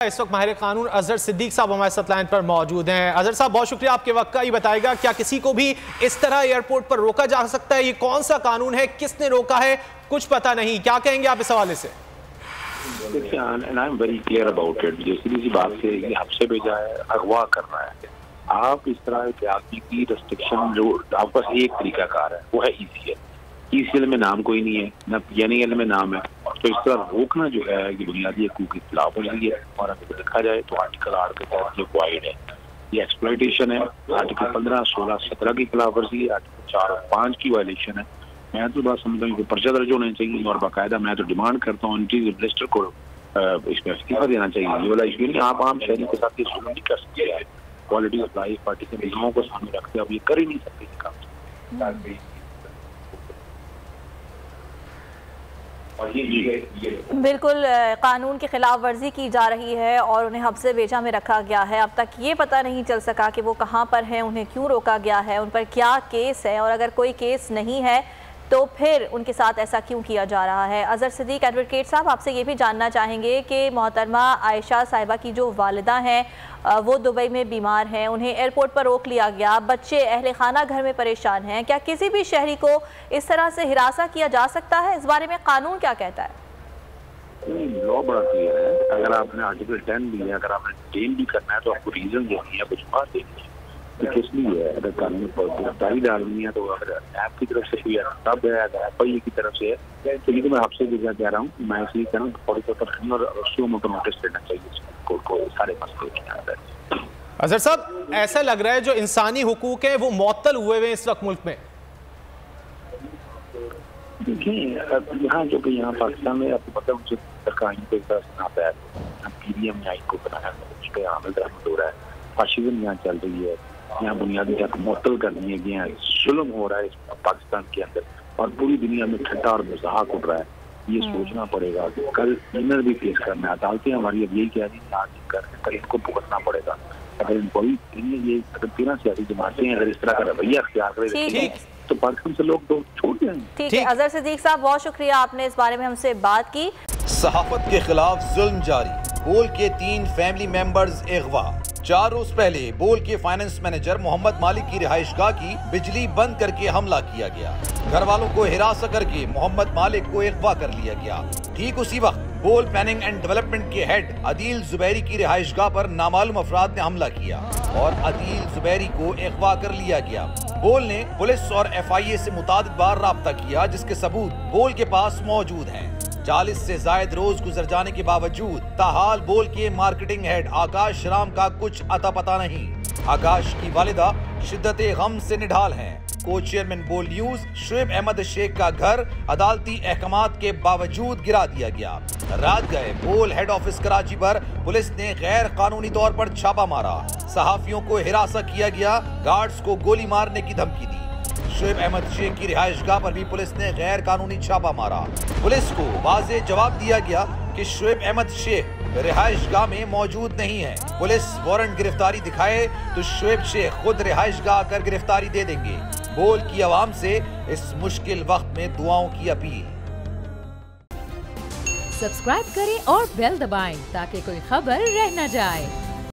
اس وقت ماہر قانون اظہر صدیق صاحب ہمارے ساتھ لائن پر موجود ہیں۔ اظہر صاحب بہت شکریہ آپ کے وقت کا۔ یہ بتائے گا کیا کسی کو بھی اس طرح ایئرپورٹ پر روکا جا سکتا ہے؟ یہ کون سا قانون ہے؟ کس نے روکا ہے؟ کچھ پتہ نہیں، کیا کہیں گے آپ اس حوالے سے؟ سیدھی سی بات سے یہ حب سے بھیجا ہے، اغوا کر رہا ہے۔ آپ اس طرح کے آدمی کی ریسٹرکشن جو آپ پاس ایک طریقہ کار ہے وہ ہے ای سی ایل میں نام کوئی نہیں ہے، نہ پی این ای ایل میں نام ہے، تو اس طرح روکنا جو ہے یہ بنیادی حقوق کے خلاف ورزی ہے۔ اور اگر دیکھا جائے تو آرٹیکل 8 کے تحت جو وائڈ ہے یہ ایکسپلائٹیشن ہے، آرٹیکل 15، 16، 17 کی خلاف ورزی ہے، آرٹیکل 4 اور 5 کی وائلیشن ہے۔ میں تو بات سمجھتا ہوں کہ پرچہ درج ہونے چاہیے اور باقاعدہ میں تو ڈیمانڈ کرتا ہوں انٹری منسٹر کو اس میں استعفیٰ دینا چاہیے۔ یہ والا ایشو نہیں، آپ عام شہری کے ساتھ یہ ظلم نہیں کر سکتے ہیں۔ کوالٹی آف لائف پارٹی کے نظاموں کو سامنے رکھتے آپ یہ کر ہی نہیں سکتے یہ کام۔ بالکل قانون کی خلاف ورزی کی جا رہی ہے اور انہیں حبس بیجا میں رکھا گیا ہے۔ اب تک یہ پتہ نہیں چل سکا کہ وہ کہاں پر ہیں، انہیں کیوں روکا گیا ہے، ان پر کیا کیس ہے، اور اگر کوئی کیس نہیں ہے تو پھر ان کے ساتھ ایسا کیوں کیا جا رہا ہے۔ اظہر صدیق ایڈوکیٹ صاحب آپ سے یہ بھی جاننا چاہیں گے کہ محترمہ عائشہ صاحبہ کی جو والدہ ہیں وہ دبئی میں بیمار ہیں، انہیں ایئرپورٹ پر روک لیا گیا، بچے اہل خانہ گھر میں پریشان ہیں، کیا کسی بھی شہری کو اس طرح سے ہراساں کیا جا سکتا ہے؟ اس بارے میں قانون کیا کہتا ہے؟ لا بڑا کلیئر ہے۔ اگر آپ نے آرٹیکل 10 بھی ہے، اگر آپ نے ڈیٹین بھی کرنا ہے تو آپ کو ریزن دینی ہے، کچھ بات دینی ہے کہ کس لیے ہے۔ اگر قانون پر گرفتاری ڈالنی ہے تو اگر ایپ کی طرف سے کوئی تب ہے، اگر ایپ کی طرف سے ہے تو لیکن میں آپ سے بھی کہہ رہا ہوں، میں اس لیے کہہ رہا ہوں فوری طور پر اور سو موٹر نوٹس دینا چاہیے کورٹ کو سارے مسئلے کے اندر۔ اظہر صاحب ایسا لگ رہا ہے جو انسانی حقوق ہیں وہ معطل ہوئے ہوئے اس وقت ملک میں۔ دیکھیں یہاں جو کہ یہاں پاکستان میں آپ کو پتہ ہے مجھے سرکاری کو ایک طرح سے نہ پایا پی ڈی ایم نے آئین کو بنایا اس پہ عامل رحمت ہو رہا ہے، فاشزم یہاں چل رہی ہے، یہاں بنیادی حق معطل کر دیے گئے ہیں، ظلم ہو رہا ہے پاکستان کے اندر اور پوری دنیا میں ٹھٹا اور مذاق اٹھ رہا ہے۔ یہ سوچنا پڑے گا کہ کل انر بھی فیس کرنا ہے، عدالتیں ہماری اب یہی کہہ رہی ہیں آج کر رہے ہیں کل ان کو بھگتنا پڑے گا۔ اگر ان کو یہ اگر 13 سیاسی جماعتیں اگر اس طرح کا رویہ اختیار کرے تو پاکستان سے لوگ تو چھوڑ جائیں گے۔ ٹھیک ہے اظہر صدیق صاحب بہت شکریہ، آپ نے اس بارے میں ہم سے بات کی۔ صحافت کے خلاف ظلم جاری، بول کے 3 فیملی ممبرز اغوا۔ 4 روز پہلے بول کے فائننس مینیجر محمد مالک کی رہائش گاہ کی بجلی بند کر کے حملہ کیا گیا، گھر والوں کو ہراساں کر کے محمد مالک کو اغوا کر لیا گیا۔ ٹھیک اسی وقت بول پلاننگ اینڈ ڈیولپمنٹ کے ہیڈ عدیل زبیری کی رہائش گاہ پر نامعلوم افراد نے حملہ کیا اور عدیل زبیری کو اغوا کر لیا گیا۔ بول نے پولیس اور ایف آئی اے سے متعدد بار رابطہ کیا جس کے ثبوت بول کے پاس موجود ہیں۔ 40 سے زائد روز گزر جانے کے باوجود تاحال بول کے مارکیٹنگ ہیڈ آکاش رام کا کچھ اتا پتا نہیں۔ آکاش کی والدہ شدت غم سے نڈھال ہیں۔ کو چیئرمین بول نیوز شعیب احمد شیخ کا گھر عدالتی احکامات کے باوجود گرا دیا گیا۔ رات گئے بول ہیڈ آفس کراچی پر پولیس نے غیر قانونی طور پر چھاپا مارا، صحافیوں کو ہراساں کیا گیا، گارڈز کو گولی مارنے کی دھمکی دی۔ شعیب احمد شیخ کی رہائش گاہ پر بھی پولیس نے غیر قانونی چھاپا مارا۔ پولیس کو واضح جواب دیا گیا کہ شعیب احمد شیخ رہائش گاہ میں موجود نہیں ہے، پولیس وارنٹ گرفتاری دکھائے تو شعیب شیخ خود رہائش گاہ کر گرفتاری دے دیں گے۔ بول کی عوام سے اس مشکل وقت میں دعاؤں کی اپیل۔ سبسکرائب کریں اور بیل دبائیں تاکہ کوئی خبر رہ نہ جائے۔